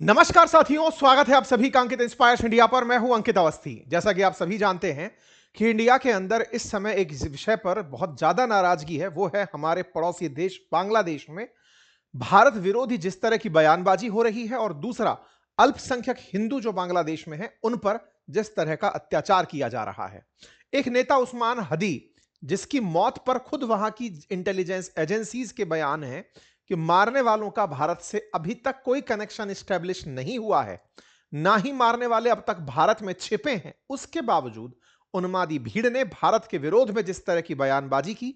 नमस्कार साथियों, स्वागत है आप सभी का अंकित इंस्पायर्स इंडिया पर। मैं हूं अंकित अवस्थी। जैसा कि आप सभी जानते हैं कि इंडिया के अंदर इस समय एक विषय पर बहुत ज्यादा नाराजगी है, वो है हमारे पड़ोसी देश बांग्लादेश में भारत विरोधी जिस तरह की बयानबाजी हो रही है, और दूसरा अल्पसंख्यक हिंदू जो बांग्लादेश में है उन पर जिस तरह का अत्याचार किया जा रहा है। एक नेता उस्मान हदी, जिसकी मौत पर खुद वहां की इंटेलिजेंस एजेंसीज के बयान है कि मारने वालों का भारत से अभी तक कोई कनेक्शन स्टैब्लिश नहीं हुआ है, ना ही मारने वाले अब तक भारत में छिपे हैं, उसके बावजूद उन्मादी भीड़ ने भारत के विरोध में जिस तरह की बयानबाजी की,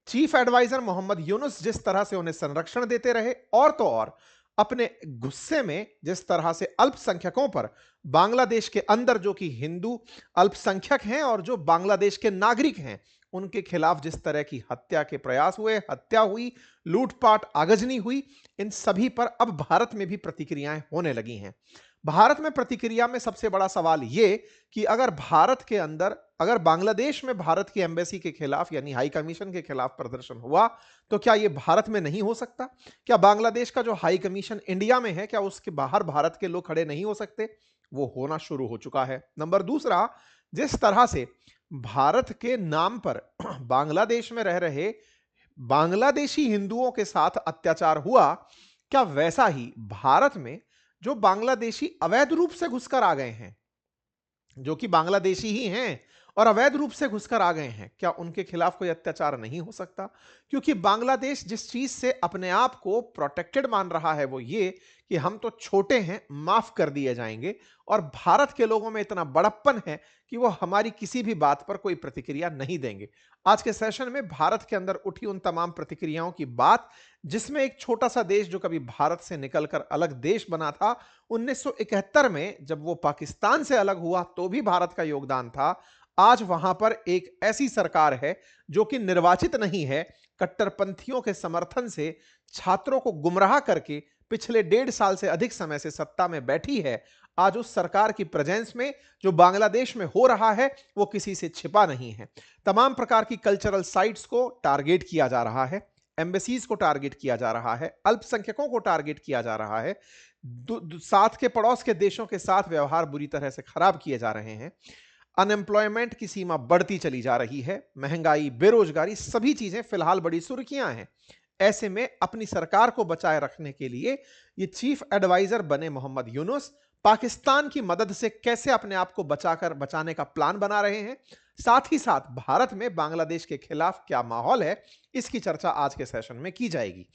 चीफ एडवाइजर मोहम्मद यूनुस जिस तरह से उन्हें संरक्षण देते रहे, और तो और अपने गुस्से में जिस तरह से अल्पसंख्यकों पर, बांग्लादेश के अंदर जो कि हिंदू अल्पसंख्यक हैं और जो बांग्लादेश के नागरिक हैं, उनके खिलाफ जिस तरह की हत्या के प्रयास हुए, हत्या हुई, लूटपाट आगजनी हुई, इन सभी पर अब भारत में भी प्रतिक्रियाएं होने लगी हैं। भारत में प्रतिक्रिया में सबसे बड़ा सवाल यह कि अगर भारत के अंदर, अगर बांग्लादेश में भारत की एम्बेसी के खिलाफ यानी हाई कमीशन के खिलाफ प्रदर्शन हुआ, तो क्या यह भारत में नहीं हो सकता? क्या बांग्लादेश का जो हाई कमीशन इंडिया में है, क्या उसके बाहर भारत के लोग खड़े नहीं हो सकते? वो होना शुरू हो चुका है। नंबर दूसरा, जिस तरह से भारत के नाम पर बांग्लादेश में रह रहे बांग्लादेशी हिंदुओं के साथ अत्याचार हुआ, क्या वैसा ही भारत में जो बांग्लादेशी अवैध रूप से घुसकर आ गए हैं, जो कि बांग्लादेशी ही हैं और अवैध रूप से घुसकर आ गए हैं, क्या उनके खिलाफ कोई अत्याचार नहीं हो सकता? क्योंकि बांग्लादेश जिस चीज से अपने आप को प्रोटेक्टेड मान रहा है वो ये कि हम तो छोटे हैं, माफ कर दिए जाएंगे, और भारत के लोगों में इतना बड़प्पन है कि वो हमारी किसी भी बात पर कोई प्रतिक्रिया नहीं देंगे। आज के सेशन में भारत के अंदर उठी उन तमाम प्रतिक्रियाओं की बात, जिसमें एक छोटा सा देश जो कभी भारत से निकलकर अलग देश बना था, 1971 में जब वो पाकिस्तान से अलग हुआ तो भी भारत का योगदान था। आज वहां पर एक ऐसी सरकार है जो कि निर्वाचित नहीं है, कट्टरपंथियों के समर्थन से छात्रों को गुमराह करके पिछले 1.5 साल से अधिक समय से सत्ता में बैठी है। आज उस सरकार की प्रेजेंस में जो बांग्लादेश में हो रहा है वो किसी से छिपा नहीं है। तमाम प्रकार की कल्चरल साइट्स को टारगेट किया जा रहा है, एम्बेसीज को टारगेट किया जा रहा है, अल्पसंख्यकों को टारगेट किया जा रहा है, साथ के पड़ोस के देशों के साथ व्यवहार बुरी तरह से खराब किए जा रहे हैं, अनएम्प्लॉयमेंट की सीमा बढ़ती चली जा रही है, महंगाई, बेरोजगारी, सभी चीजें फिलहाल बड़ी सुर्खियां हैं। ऐसे में अपनी सरकार को बचाए रखने के लिए ये चीफ एडवाइजर बने मोहम्मद यूनुस पाकिस्तान की मदद से कैसे अपने आप को बचाने का प्लान बना रहे हैं, साथ ही साथ भारत में बांग्लादेश के खिलाफ क्या माहौल है, इसकी चर्चा आज के सेशन में की जाएगी।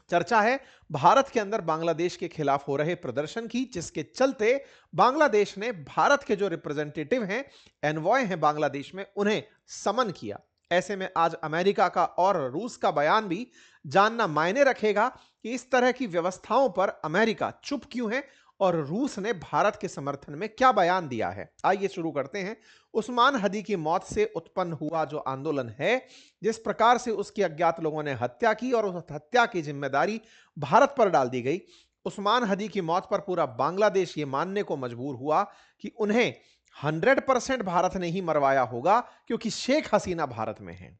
चर्चा है भारत के अंदर बांग्लादेश के खिलाफ हो रहे प्रदर्शन की, जिसके चलते बांग्लादेश ने भारत के जो रिप्रेजेंटेटिव हैं, एनवॉय हैं बांग्लादेश में, उन्हें समन किया। ऐसे में आज अमेरिका का और रूस का बयान भी जानना मायने रखेगा कि इस तरह की व्यवस्थाओं पर अमेरिका चुप क्यों है और रूस ने भारत के समर्थन में क्या बयान दिया है। आइए शुरू करते हैं। उस्मान हदी की मौत से उत्पन्न हुआ जो आंदोलन है, जिस प्रकार से उसकी अज्ञात लोगों ने हत्या की और उस हत्या की जिम्मेदारी भारत पर डाल दी गई, उस्मान हदी की मौत पर पूरा बांग्लादेश ये मानने को मजबूर हुआ कि उन्हें 100% भारत ने ही मरवाया होगा, क्योंकि शेख हसीना भारत में है।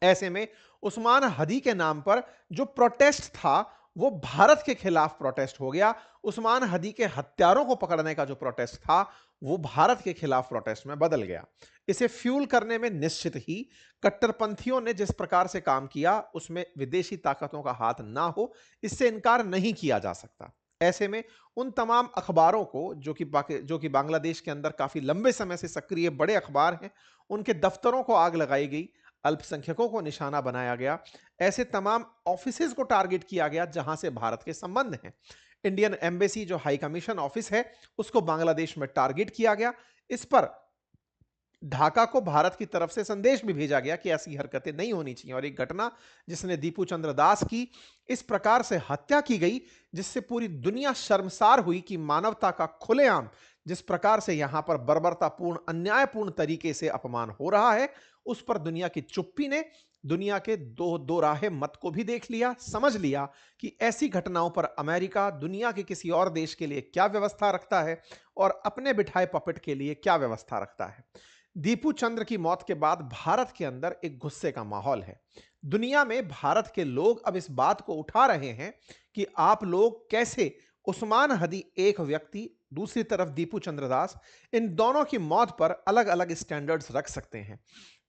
ऐसे में उस्मान हदी के नाम पर जो प्रोटेस्ट था वो भारत के खिलाफ प्रोटेस्ट हो गया। उस्मान हदी के हत्यारों को पकड़ने का जो प्रोटेस्ट था वो भारत के खिलाफ प्रोटेस्ट में बदल गया। इसे फ्यूल करने में निश्चित ही कट्टरपंथियों ने जिस प्रकार से काम किया उसमें विदेशी ताकतों का हाथ ना हो, इससे इनकार नहीं किया जा सकता। ऐसे में उन तमाम अखबारों को जो कि बांग्लादेश के अंदर काफी लंबे समय से सक्रिय बड़े अखबार हैं, उनके दफ्तरों को आग लगाई गई, अल्पसंख्यकों को निशाना बनाया गया, ऐसे तमाम ऑफिसेज को टारगेट किया गया जहां से भारत के संबंध हैं। इंडियन एम्बेसी जो हाई कमीशन ऑफिस है उसको बांग्लादेश में टारगेट किया गया। इस पर ढाका को भारत की तरफ से संदेश भी भेजा गया कि ऐसी हरकतें नहीं होनी चाहिए, और एक घटना जिसने दीपू चंद्र दास की इस प्रकार से हत्या की गई, जिससे पूरी दुनिया शर्मसार हुई कि मानवता का खुलेआम जिस प्रकार से यहां पर बर्बरतापूर्ण अन्यायपूर्ण तरीके से अपमान हो रहा है, उस पर दुनिया की चुप्पी ने दुनिया के दो राहे मत को भी देख लिया, समझ लिया कि ऐसी घटनाओं पर अमेरिका दुनिया के किसी और देश के लिए क्या व्यवस्था रखता है और अपने बिठाए पपेट के लिए क्या व्यवस्था रखता है। दीपू चंद्र की मौत के बाद भारत के अंदर एक गुस्से का माहौल है। दुनिया में भारत के लोग अब इस बात को उठा रहे हैं कि आप लोग कैसे उस्मान हदी एक व्यक्ति, दूसरी तरफ दीपू चंद्र दास, इन दोनों की मौत पर अलग अलग स्टैंडर्ड्स रख सकते हैं।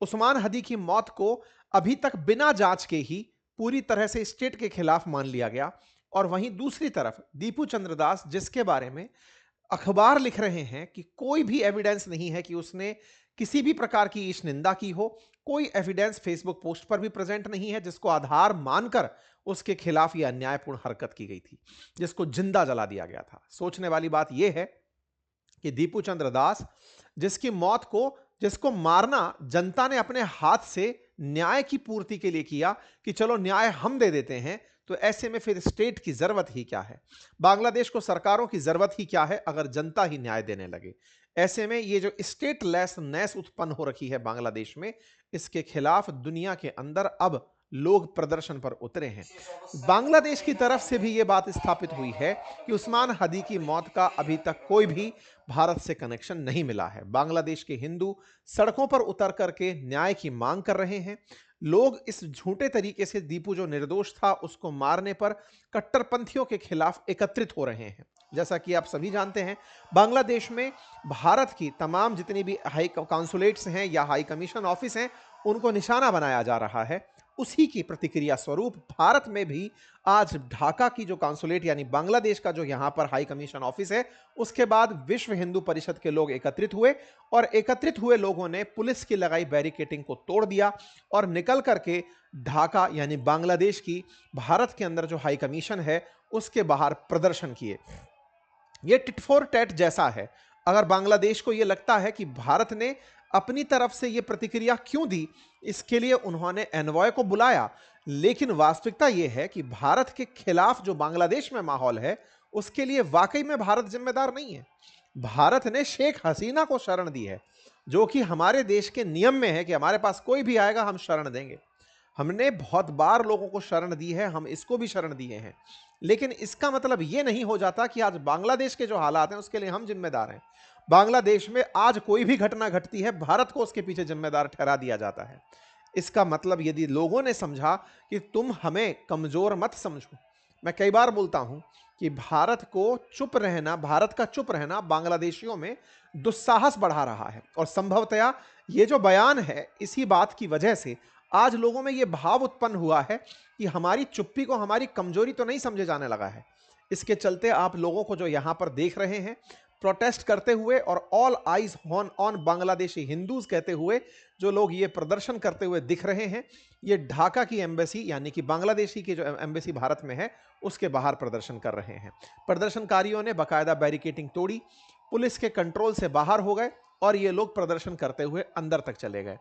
उस्मान हदी की मौत को अभी तक बिना जांच के ही पूरी तरह से स्टेट के खिलाफ मान लिया गया, और वहीं दूसरी तरफ दीपू चंद्र दास, जिसके बारे में अखबार लिख रहे हैं कि कोई भी एविडेंस नहीं है कि उसने किसी भी प्रकार की ईश निंदा की हो, कोई एविडेंस फेसबुक पोस्ट पर भी प्रेजेंट नहीं है जिसको आधार मानकर उसके खिलाफ यह अन्यायपूर्ण हरकत की गई थी, जिसको जिंदा जला दिया गया था। सोचने वाली बात यह है कि दीपू चंद्र दास, जिसकी मौत को, जिसको मारना जनता ने अपने हाथ से न्याय की पूर्ति के लिए किया कि चलो न्याय हम दे देते हैं, तो ऐसे में फिर स्टेट की जरूरत ही क्या है? बांग्लादेश को सरकारों की जरूरत ही क्या है अगर जनता ही न्याय देने लगे? ऐसे में ये जो स्टेटलेसनेस उत्पन्न हो रखी है बांग्लादेश में, इसके खिलाफ दुनिया के अंदर अब लोग प्रदर्शन पर उतरे हैं। बांग्लादेश की तरफ से भी यह बात स्थापित हुई है कि उस्मान हदी की मौत का अभी तक कोई भी भारत से कनेक्शन नहीं मिला है। बांग्लादेश के हिंदू सड़कों पर उतर करके न्याय की मांग कर रहे हैं। लोग इस झूठे तरीके से दीपू जो निर्दोष था उसको मारने पर कट्टरपंथियों के खिलाफ एकत्रित हो रहे हैं। जैसा कि आप सभी जानते हैं, बांग्लादेश में भारत की तमाम जितनी भी हाई कॉन्सुलेट्स हैं या हाई कमीशन ऑफिस हैं, उनको निशाना बनाया जा रहा है। उसी की प्रतिक्रिया स्वरूप भारत में भी आज ढाका की जो कॉन्सुलेट यानी बांग्लादेश का जो यहां पर हाई कमीशन ऑफिस है, उसके बाद विश्व हिंदू परिषद के लोग एकत्रित हुए, और एकत्रित हुए लोगों ने पुलिस की लगाई बैरिकेटिंग को तोड़ दिया और निकल करके ढाका यानी बांग्लादेश की भारत के अंदर जो हाई कमीशन है उसके बाहर प्रदर्शन किए। यह टिट फॉर टैट जैसा है। अगर बांग्लादेश को यह लगता है कि भारत ने अपनी तरफ से यह प्रतिक्रिया क्यों दी, इसके लिए उन्होंने एनवॉय को बुलाया, लेकिन वास्तविकता यह है कि भारत के खिलाफ जो बांग्लादेश में माहौल है उसके लिए वाकई में भारत जिम्मेदार नहीं है। भारत ने शेख हसीना को शरण दी है, जो कि हमारे देश के नियम में है कि हमारे पास कोई भी आएगा हम शरण देंगे। हमने बहुत बार लोगों को शरण दी है, हम इसको भी शरण दिए हैं, लेकिन इसका मतलब यह नहीं हो जाता कि आज बांग्लादेश के जो हालात हैं उसके लिए हम जिम्मेदार हैं। बांग्लादेश में आज कोई भी घटना घटती है, भारत को उसके पीछे जिम्मेदार ठहरा दिया जाता है। इसका मतलब यदि लोगों ने समझा कि तुम हमें कमजोर मत समझो, मैं कई बार बोलता हूं कि भारत को चुप रहना, भारत का चुप रहना बांग्लादेशियों में दुस्साहस बढ़ा रहा है, और संभवतया ये जो बयान है इसी बात की वजह से आज लोगों में यह भाव उत्पन्न हुआ है कि हमारी चुप्पी को हमारी कमजोरी तो नहीं समझे जाने लगा है। इसके चलते आप लोगों को जो यहां पर देख रहे हैं प्रोटेस्ट करते हुए और all eyes on Bangladeshi Hindus कहते हुए जो लोग ये प्रदर्शन करते हुए दिख रहे हैं, ये ढाका की एम्बेसी यानी कि बांग्लादेशी की जो एम्बेसी भारत में है उसके बाहर प्रदर्शन कर रहे हैं। प्रदर्शनकारियों ने बाकायदा बैरिकेटिंग तोड़ी, पुलिस के कंट्रोल से बाहर हो गए और ये लोग प्रदर्शन करते हुए अंदर तक चले गए।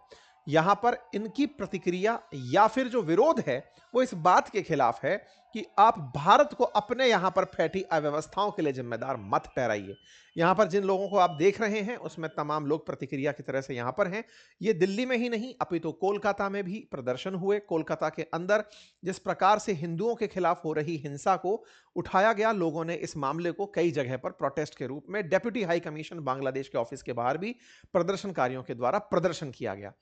यहां पर इनकी प्रतिक्रिया या फिर जो विरोध है वो इस बात के खिलाफ है कि आप भारत को अपने यहां पर फैटी अव्यवस्थाओं के लिए जिम्मेदार मत ठहराइए। यहां पर जिन लोगों को आप देख रहे हैं उसमें तमाम लोग प्रतिक्रिया की तरह से यहां पर हैं। ये दिल्ली में ही नहीं अपितु कोलकाता में भी प्रदर्शन हुए। कोलकाता के अंदर जिस प्रकार से हिंदुओं के खिलाफ हो रही हिंसा को उठाया गया, लोगों ने इस मामले को कई जगह पर प्रोटेस्ट के रूप में डेप्यूटी हाई कमीशन बांग्लादेश के ऑफिस के बाहर भी प्रदर्शनकारियों के द्वारा प्रदर्शन किया गया।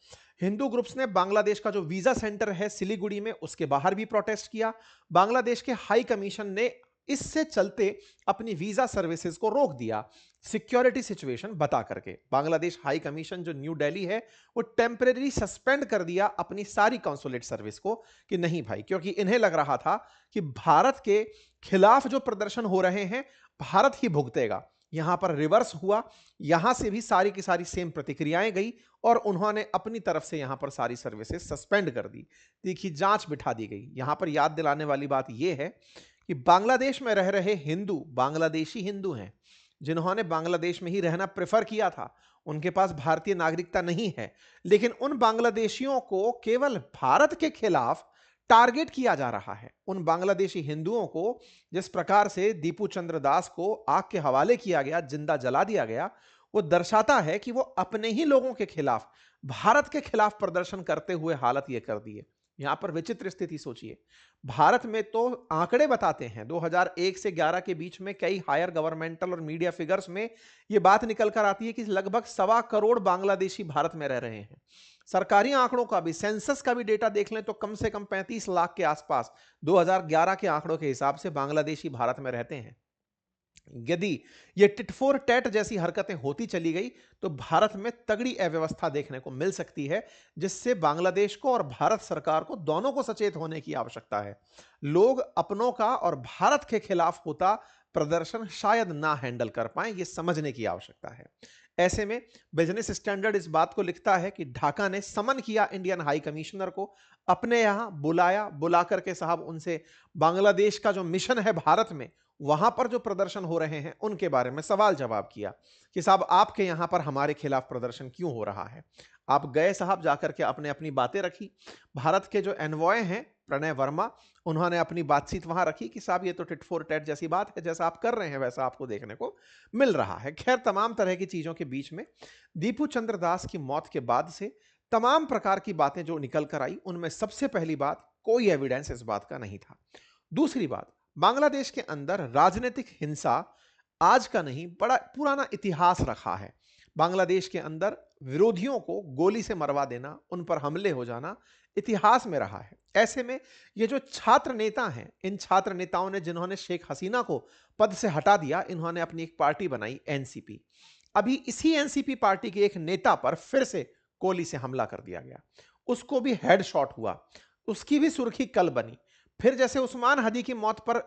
हिंदू ग्रुप्स ने बांग्लादेश का जो वीजा सेंटर है सिलीगुड़ी में उसके बाहर भी प्रोटेस्ट किया। बांग्लादेश के हाई कमीशन ने इससे चलते अपनी वीजा सर्विसेज को रोक दिया, सिक्योरिटी सिचुएशन बता करके। बांग्लादेश हाई कमीशन जो न्यू दिल्ली है वो टेम्परेरी सस्पेंड कर दिया अपनी सारी कॉन्सुलेट सर्विस को कि नहीं भाई, क्योंकि इन्हें लग रहा था कि भारत के खिलाफ जो प्रदर्शन हो रहे हैं भारत ही भुगतेगा। यहां पर रिवर्स हुआ, यहां से भी सारी की सारी सेम प्रतिक्रियाएं गई और उन्होंने अपनी तरफ से यहां पर सारी सर्विसेज सस्पेंड कर दी, तीखी जांच बिठा दी गई। यहां पर याद दिलाने वाली बात यह है कि बांग्लादेश में रह रहे हिंदू बांग्लादेशी हिंदू हैं, जिन्होंने बांग्लादेश में ही रहना प्रेफर किया था, उनके पास भारतीय नागरिकता नहीं है, लेकिन उन बांग्लादेशियों को केवल भारत के खिलाफ टारगेट किया जा रहा है। उन बांग्लादेशी हिंदुओं को जिस प्रकार से दीपू चंद्र दास को आग के हवाले किया गया, जिंदा जला दिया गया, वो दर्शाता है कि वो अपने ही लोगों के खिलाफ, भारत के खिलाफ प्रदर्शन करते हुए हालत ये कर दी है। यहां पर विचित्र स्थिति सोचिए, भारत में तो आंकड़े बताते हैं 2001 से 11 के बीच में कई हायर गवर्नमेंटल और मीडिया फिगर्स में यह बात निकल कर आती है कि लगभग 1.25 करोड़ बांग्लादेशी भारत में रह रहे हैं। सरकारी आंकड़ों का भी, सेंसस का भी डेटा देख लें तो कम से कम 35 लाख के आसपास 2011 के आंकड़ों के हिसाब से बांग्लादेशी भारत में रहते हैं। यदि ये टिट फॉर टैट जैसी हरकतें होती चली गई तो भारत में तगड़ी अव्यवस्था देखने को मिल सकती है, जिससे बांग्लादेश को और भारत सरकार को दोनों को सचेत होने की आवश्यकता है। लोग अपनों का और भारत के खिलाफ होता प्रदर्शन शायद ना हैंडल कर पाए, ये समझने की आवश्यकता है। ऐसे में बिजनेस स्टैंडर्ड इस बात को लिखता है कि ढाका ने समन किया इंडियन हाई कमिश्नर को, अपने यहां बुलाया, बुला करके साहब उनसे बांग्लादेश का जो मिशन है भारत में, वहां पर जो प्रदर्शन हो रहे हैं उनके बारे में सवाल जवाब किया कि साहब आपके यहां पर हमारे खिलाफ प्रदर्शन क्यों हो रहा है। आप गए साहब, जाकर के आपने अपनी बातें रखी। भारत के जो एनवॉय हैं प्रणय वर्मा, उन्होंने अपनी बातचीत वहां रखी कि साहब ये तो टिट फॉर टैट जैसी बात है, जैसा आप कर रहे हैं वैसा आपको देखने को मिल रहा है। खैर, तमाम तरह की चीजों के बीच में दीपू चंद्र दास की मौत के बाद से तमाम प्रकार की बातें जो निकल कर आई, उनमें सबसे पहली बात, कोई एविडेंस इस बात का नहीं था। दूसरी बात, बांग्लादेश के अंदर राजनीतिक हिंसा आज का नहीं, बड़ा पुराना इतिहास रखा है। बांग्लादेश के अंदर विरोधियों को गोली से मरवा देना, उन पर हमले हो जाना इतिहास में रहा है। ऐसे में ये जो छात्र नेता हैं, इन छात्र नेताओं ने जिन्होंने शेख हसीना को पद से हटा दिया, इन्होंने अपनी एक पार्टी बनाई एनसीपी। अभी इसी एनसीपी पार्टी के एक नेता पर फिर से गोली से हमला कर दिया गया, उसको भी हेडशॉट हुआ, उसकी भी सुर्खी कल बनी। फिर जैसे उस्मान हदी की मौत पर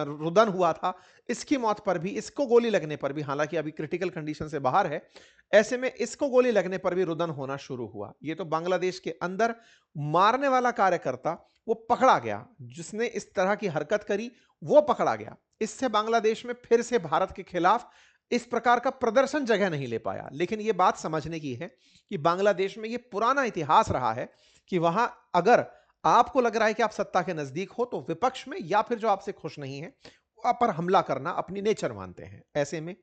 रुदन हुआ था, इसकी मौत पर भी, इसको गोली लगने पर भी, हालांकि अभी क्रिटिकल कंडीशन से बाहर है, ऐसे में इसको गोली लगने पर भी रुदन होना शुरू हुआ। ये तो बांग्लादेश के अंदर मारने वाला कार्यकर्ता वो पकड़ा गया, जिसने इस तरह की हरकत करी वो पकड़ा गया। इससे बांग्लादेश में फिर से भारत के खिलाफ इस प्रकार का प्रदर्शन जगह नहीं ले पाया। लेकिन यह बात समझने की है कि बांग्लादेश में यह पुराना इतिहास रहा है कि वहां अगर आपको लग रहा है कि आप सत्ता के नजदीक हो तो विपक्ष में या फिर जो आपसे खुश नहीं है वहां पर हमला करना अपनी नेचर मानते हैं। ऐसे में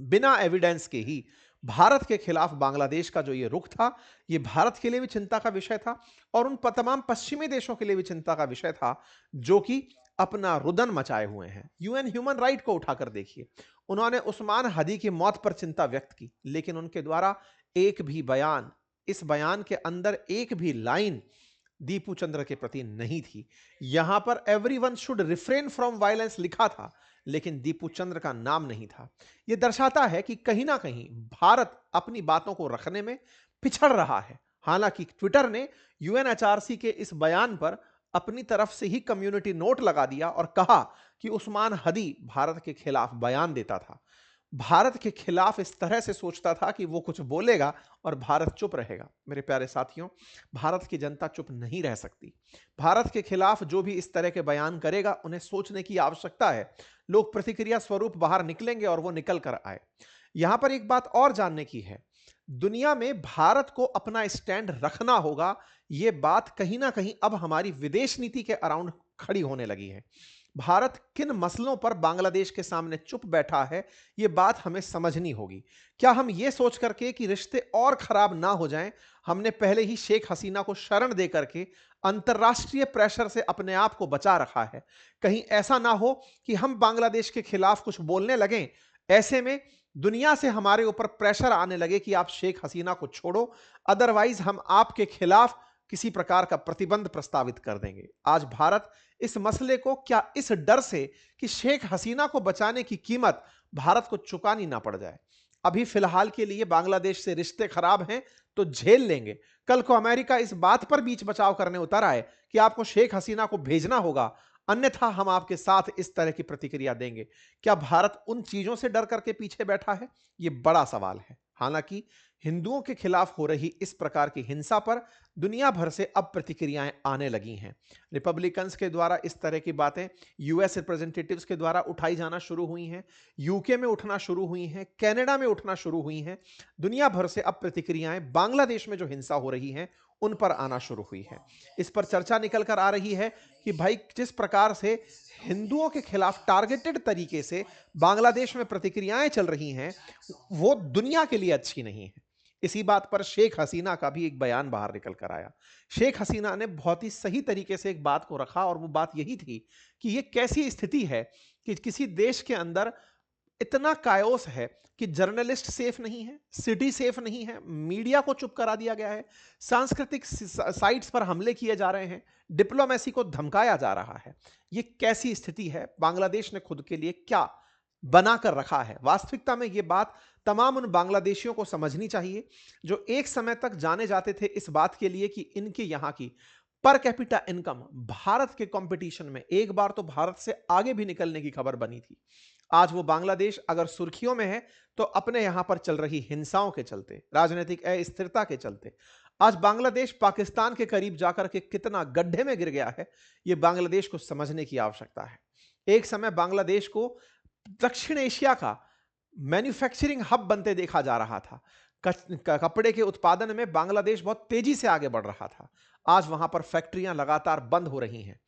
बिना एविडेंस के ही भारत के खिलाफ बांग्लादेश का जो ये रुख था, ये भारत के लिए भी चिंता का विषय था और उन तमाम पश्चिमी देशों के लिए भी चिंता का विषय था जो कि अपना रुदन मचाए हुए हैं। यूएन ह्यूमन राइट को उठाकर देखिए, उन्होंने उस्मान हदी की मौत पर चिंता व्यक्त की, लेकिन उनके द्वारा एक भी बयान, इस बयान के अंदर एक भी लाइन दीपू चंद्र के प्रति नहीं थी। यहां पर everyone should refrain from violence लिखा था, लेकिन दीपू चंद्र का नाम नहीं था। यह दर्शाता है कि कहीं ना कहीं भारत अपनी बातों को रखने में पिछड़ रहा है। हालांकि ट्विटर ने यूएनएचआरसी के इस बयान पर अपनी तरफ से ही कम्युनिटी नोट लगा दिया और कहा कि उस्मान हदी भारत के खिलाफ बयान देता था, भारत के खिलाफ इस तरह से सोचता था कि वो कुछ बोलेगा और भारत चुप रहेगा। मेरे प्यारे साथियों, भारत की जनता चुप नहीं रह सकती। भारत के खिलाफ जो भी इस तरह के बयान करेगा, उन्हें सोचने की आवश्यकता है। लोग प्रतिक्रिया स्वरूप बाहर निकलेंगे और वो निकल कर आए। यहां पर एक बात और जानने की है, दुनिया में भारत को अपना स्टैंड रखना होगा। ये बात कहीं ना कहीं अब हमारी विदेश नीति के अराउंड खड़ी होने लगी है। भारत किन मसलों पर बांग्लादेश के सामने चुप बैठा है, यह बात हमें समझनी होगी। क्या हम यह सोच करके कि रिश्ते और खराब ना हो जाएं, हमने पहले ही शेख हसीना को शरण दे करके अंतर्राष्ट्रीय प्रेशर से अपने आप को बचा रखा है? कहीं ऐसा ना हो कि हम बांग्लादेश के खिलाफ कुछ बोलने लगें, ऐसे में दुनिया से हमारे ऊपर प्रेशर आने लगे कि आप शेख हसीना को छोड़ो, अदरवाइज हम आपके खिलाफ किसी प्रकार का प्रतिबंध प्रस्तावित कर देंगे। आज भारत इस मसले को क्या इस डर से कि शेख हसीना को बचाने की कीमत भारत को चुकानी ना पड़ जाए, अभी फिलहाल के लिए बांग्लादेश से रिश्ते खराब हैं तो झेल लेंगे, कल को अमेरिका इस बात पर बीच बचाव करने उतर आए कि आपको शेख हसीना को भेजना होगा, अन्यथा हम आपके साथ इस तरह की प्रतिक्रिया देंगे, क्या भारत उन चीजों से डर करके पीछे बैठा है? यह बड़ा सवाल है। हालांकि हिंदुओं के खिलाफ हो रही इस प्रकार की हिंसा पर दुनिया भर से अब प्रतिक्रियाएं आने लगी हैं। रिपब्लिकन्स के द्वारा इस तरह की बातें यूएस रिप्रेजेंटेटिव्स के द्वारा उठाई जाना शुरू हुई हैं, यूके में उठना शुरू हुई हैं, कनाडा में उठना शुरू हुई हैं। दुनिया भर से अब प्रतिक्रियाएं बांग्लादेश में जो हिंसा हो रही हैं उन पर आना शुरू हुई है। इस पर चर्चा निकल कर आ रही है कि भाई जिस प्रकार से हिंदुओं के खिलाफ टारगेटेड तरीके से बांग्लादेश में प्रतिक्रियाएं चल रही हैं, वो दुनिया के लिए अच्छी नहीं है। इसी बात पर शेख हसीना का भी एक बयान बाहर निकल कर आया। शेख हसीना ने बहुत ही सही तरीके से एक बात को रखा और वो बात यही थी कि ये कैसी स्थिति है कि किसी देश के अंदर इतना कायोस है कि जर्नलिस्ट सेफ नहीं है, सिटी सेफ नहीं है, मीडिया को चुप करा दिया गया है, सांस्कृतिक साइट्स पर हमले किए जा रहे हैं, डिप्लोमेसी को धमकाया जा रहा है। ये कैसी स्थिति है? बांग्लादेश ने खुद के लिए क्या बनाकर रखा है। वास्तविकता में यह बात तमाम उन बांग्लादेशियों को समझनी चाहिए जो एक समय तक जाने जाते थे इस बात के लिए कि इनके यहां की पर कैपिटा इनकम भारत के कंपटीशन में एक बार तो भारत से आगे भी निकलने की खबर बनी थी। आज वो बांग्लादेश अगर सुर्खियों में है तो अपने यहां पर चल रही हिंसाओं के चलते, राजनीतिक अस्थिरता के चलते। आज बांग्लादेश पाकिस्तान के करीब जाकर के कितना गड्ढे में गिर गया है, यह बांग्लादेश को समझने की आवश्यकता है। एक समय बांग्लादेश को दक्षिण एशिया का मैन्युफैक्चरिंग हब बनते देखा जा रहा था। कपड़े के उत्पादन में बांग्लादेश बहुत तेजी से आगे बढ़ रहा था। आज वहां पर फैक्ट्रियां लगातार बंद हो रही हैं,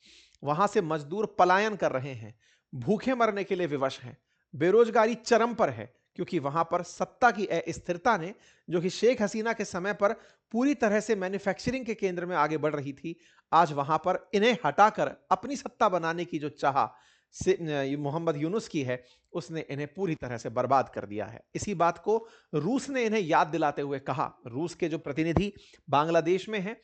वहां से मजदूर पलायन कर रहे हैं, भूखे मरने के लिए विवश हैं, बेरोजगारी चरम पर है, क्योंकि वहां पर सत्ता की अस्थिरता ने, जो कि शेख हसीना के समय पर पूरी तरह से मैन्युफैक्चरिंग के केंद्र में आगे बढ़ रही थी, आज वहां पर इन्हें हटाकर अपनी सत्ता बनाने की जो चाह से मोहम्मद यूनुस की है, उसने इन्हें पूरी तरह से बर्बाद कर दिया है। इसी बात को रूस ने इन्हें याद दिलाते हुए कहा। रूस के जो प्रतिनिधि बांग्लादेश में हैं,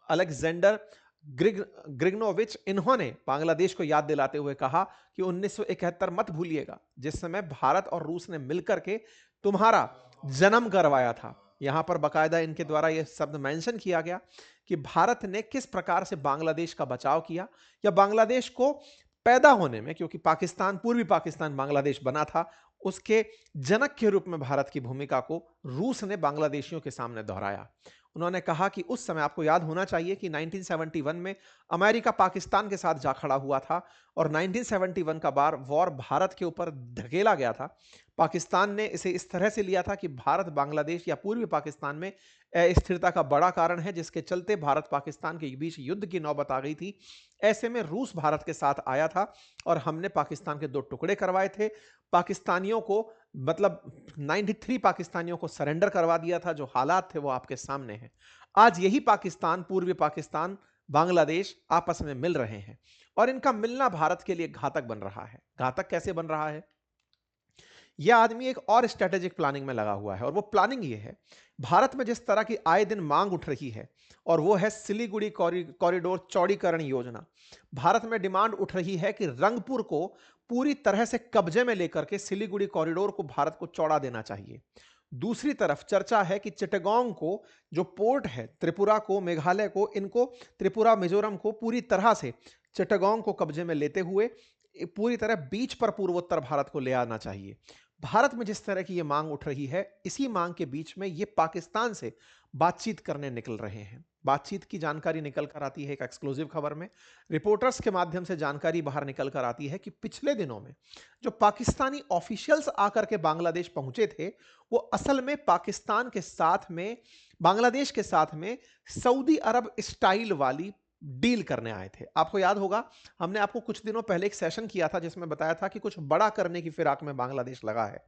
अलेक्जेंडर ग्रिगनोविच, इन्होंने बांग्लादेश को याद दिलाते हुए कहा कि 1971 मत भूलिएगा, जिस समय भारत और रूस ने मिलकर के तुम्हारा जन्म करवाया था। यहां पर बकायदा इनके द्वारा यह शब्द मेंशन किया गया कि भारत ने किस प्रकार से बांग्लादेश का बचाव किया, या बांग्लादेश को पैदा होने में, क्योंकि पाकिस्तान, पूर्वी पाकिस्तान बांग्लादेश बना था, उसके जनक के रूप में भारत की भूमिका को रूस ने बांग्लादेशियों के सामने दोहराया। उन्होंने कहा कि उस समय आपको याद होना चाहिए कि 1971 में अमेरिका पाकिस्तान के साथ जा खड़ा हुआ था और 1971 का वॉर भारत के ऊपर धकेला गया था। पाकिस्तान ने इसे इस तरह से लिया था कि भारत बांग्लादेश या पूर्वी पाकिस्तान में अस्थिरता का बड़ा कारण है, जिसके चलते भारत पाकिस्तान के बीच युद्ध की नौबत आ गई थी। ऐसे में रूस भारत के साथ आया था और हमने पाकिस्तान के 2 टुकड़े करवाए थे। पाकिस्तानियों को, मतलब 93 पाकिस्तानियों को सरेंडर करवा दिया था। जो हालात थे वो आपके सामने हैं। आज यही पाकिस्तान, पूर्वी पाकिस्तान, बांग्लादेश आपस में मिल रहे हैं और इनका मिलना भारत के लिए घातक बन रहा है। घातक कैसे बन रहा है? यह आदमी एक और स्ट्रेटेजिक प्लानिंग में लगा हुआ है, और वो प्लानिंग ये है, भारत में जिस तरह की आए दिन मांग उठ रही है, और वो है सिलीगुड़ी कॉरिडोर चौड़ीकरण योजना। भारत में डिमांड उठ रही है कि रंगपुर को पूरी तरह से कब्जे में लेकर के सिलीगुड़ी कॉरिडोर को भारत को चौड़ा देना चाहिए। दूसरी तरफ चर्चा है कि चिटगांव को, जो पोर्ट है, त्रिपुरा को, मेघालय को, इनको, त्रिपुरा मिजोरम को पूरी तरह से चिटगांव को कब्जे में लेते हुए पूरी तरह बीच पर पूर्वोत्तर भारत को ले आना चाहिए। भारत में जिस तरह की ये मांग उठ रही है, इसी मांग के बीच में ये पाकिस्तान से बातचीत करने निकल रहे हैं। बातचीत की जानकारी निकल कर आती है एक एक्सक्लूसिव खबर में, रिपोर्टर्स के माध्यम से जानकारी बाहर निकल कर आती है कि पिछले दिनों में जो पाकिस्तानी ऑफिशियल्स आकर के बांग्लादेश पहुंचे थे, वो असल में पाकिस्तान के साथ में, बांग्लादेश के साथ में सऊदी अरब स्टाइल वाली डील करने आए थे। आपको याद होगा, हमने आपको कुछ दिनों पहले एक सेशन किया था जिसमें बताया था कि कुछ बड़ा करने की फिराक में बांग्लादेश लगा है।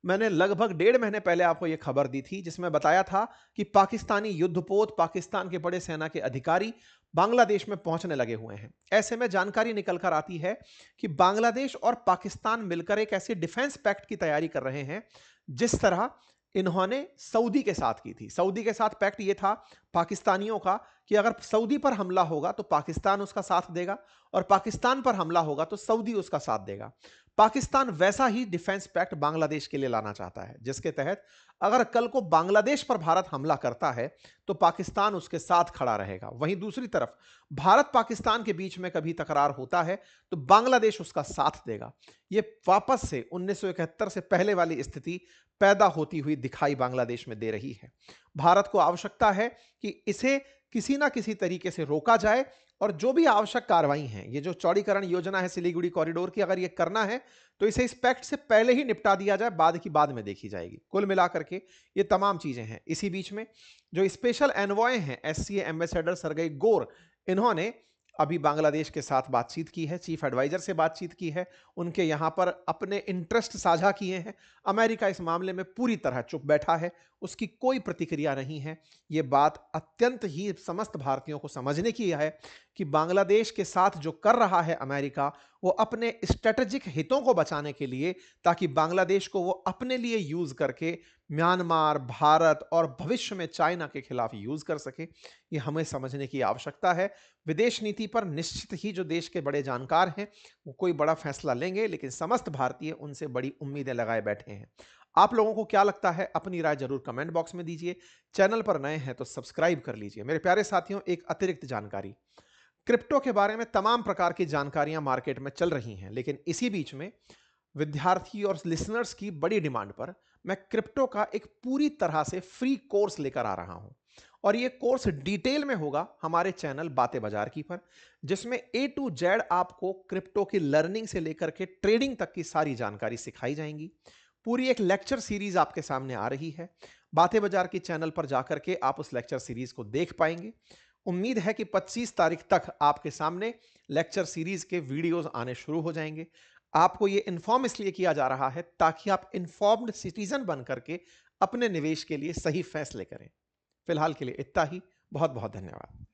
मैंने लगभग 1.5 महीने पहले आपको यह खबर दी थी जिसमें बताया था कि पाकिस्तानी युद्धपोत, पाकिस्तान के बड़े सेना के अधिकारी बांग्लादेश में पहुंचने लगे हुए हैं। ऐसे में जानकारी निकल कर आती है कि बांग्लादेश और पाकिस्तान मिलकर एक ऐसे डिफेंस पैक्ट की तैयारी कर रहे हैं जिस तरह इन्होंने सऊदी के साथ की थी। सऊदी के साथ पैक्ट यह था पाकिस्तानियों का कि अगर सऊदी पर हमला होगा तो पाकिस्तान उसका साथ देगा, और पाकिस्तान पर हमला होगा तो सऊदी उसका साथ देगा। पाकिस्तान वैसा ही डिफेंस पैक्ट बांग्लादेश के लिए लाना चाहता है, जिसके तहत अगर कल को बांग्लादेश पर भारत हमला करता है तो पाकिस्तान उसके साथ खड़ा रहेगा। वहीं दूसरी तरफ भारत पाकिस्तान के बीच में कभी तकरार होता है तो बांग्लादेश उसका साथ देगा। यह वापस से 1971 से पहले वाली स्थिति पैदा होती हुई दिखाई बांग्लादेश में दे रही है। भारत को आवश्यकता है कि इसे किसी ना किसी तरीके से रोका जाए, और जो भी आवश्यक कार्रवाई है, ये जो चौड़ीकरण योजना है सिलीगुड़ी कॉरिडोर की, अगर ये करना है तो इसे इस पैक्ट से पहले ही निपटा दिया जाए, बाद की बाद में देखी जाएगी। कुल मिलाकर के ये तमाम चीजें हैं। इसी बीच में जो स्पेशल एनवॉय हैं, एससीए एम्बेसडर सरगई गोर, इन्होंने अभी बांग्लादेश के साथ बातचीत की है, चीफ एडवाइजर से बातचीत की है, उनके यहां पर अपने इंटरेस्ट साझा किए हैं। अमेरिका इस मामले में पूरी तरह चुप बैठा है, उसकी कोई प्रतिक्रिया नहीं है। यह बात अत्यंत ही समस्त भारतीयों को समझने की है कि बांग्लादेश के साथ जो कर रहा है अमेरिका, वो अपने स्ट्रेटेजिक हितों को बचाने के लिए, ताकि बांग्लादेश को वो अपने लिए यूज करके म्यांमार, भारत और भविष्य में चाइना के खिलाफ यूज कर सके, ये हमें समझने की आवश्यकता है। विदेश नीति पर निश्चित ही जो देश के बड़े जानकार हैं, वो कोई बड़ा फैसला लेंगे, लेकिन समस्त भारतीय उनसे बड़ी उम्मीदें लगाए बैठे हैं। आप लोगों को क्या लगता है? अपनी राय जरूर कमेंट बॉक्स में दीजिए। चैनल पर नए हैं तो सब्सक्राइब कर लीजिए। मेरे प्यारे साथियों, एक अतिरिक्त जानकारी, क्रिप्टो के बारे में तमाम प्रकार की जानकारियां मार्केट में चल रही हैं, लेकिन इसी बीच में विद्यार्थी और लिसनर्स की बड़ी डिमांड पर मैं क्रिप्टो का एक पूरी तरह से फ्री कोर्स लेकर आ रहा हूं। और यह कोर्स डिटेल में होगा हमारे चैनल बातें बाजार की पर, जिसमें ए टू जेड आपको क्रिप्टो की लर्निंग से लेकर के ट्रेडिंग तक की सारी जानकारी सिखाई जाएंगी। पूरी एक लेक्चर सीरीज आपके सामने आ रही है। बातें बाजार की चैनल पर जाकर के आप उस लेक्चर सीरीज को देख पाएंगे। उम्मीद है कि 25 तारीख तक आपके सामने लेक्चर सीरीज के वीडियोस आने शुरू हो जाएंगे। आपको यह इन्फॉर्म इसलिए किया जा रहा है ताकि आप इन्फॉर्म्ड सिटीजन बन करके अपने निवेश के लिए सही फैसले करें। फिलहाल के लिए इतना ही। बहुत बहुत धन्यवाद।